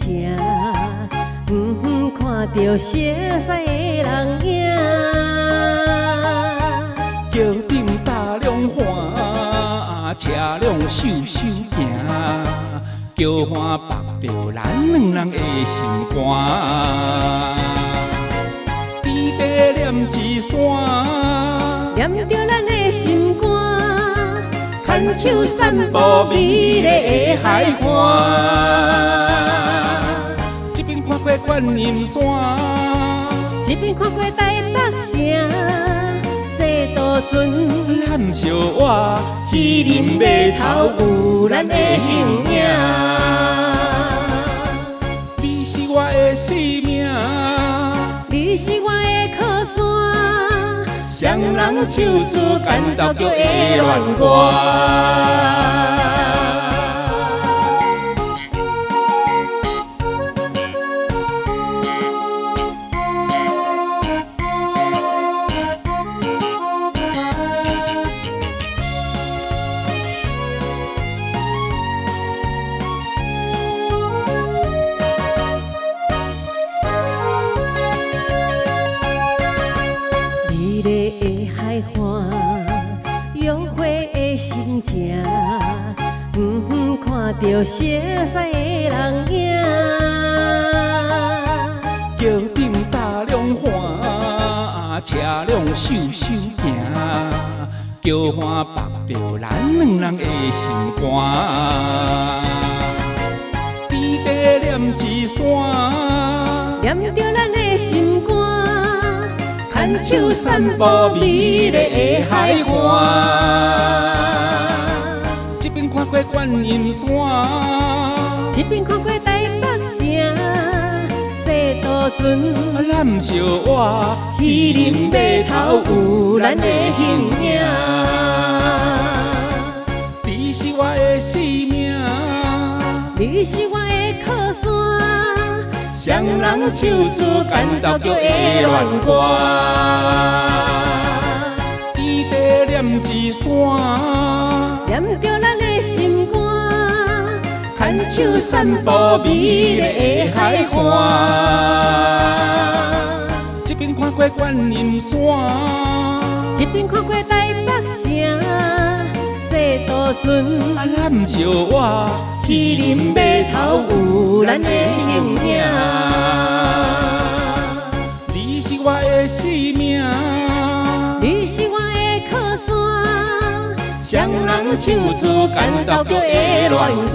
情，看到熟悉的人影。桥顶大浪花，车辆咻咻行，叫唤绑着咱两人的心肝。低地念一线，念着咱的心肝，牵手散步美丽的海岸。一边看过观音山，一边看过台北城，这渡船咱相偎，鱼鳞码头有咱的形影。你是我的生命，你是我的靠山，双人手指感到叫会乱歌。海岸，约会的心情，看到熟悉的人影。桥顶大浪花，车辆咻咻行，叫唤绑着咱两人的心肝。低地念一线，念着咱的心肝。牵手散步美丽的海岸，一边看过观音山，一边看过台北城，这渡船咱相偎，鱼鳞码头有咱的形影。你是我的生命，你是我的靠山，双人手指感到叫会乱歌。低地念一线，念着咱的心肝，牵手散步美丽的海岸。一边看过观音山，一边看过台北城，这渡船咱相偎，鱼鳞码头有咱的形影。你是我的生命，你是我的靠山，双人手指感到叫会乱歌。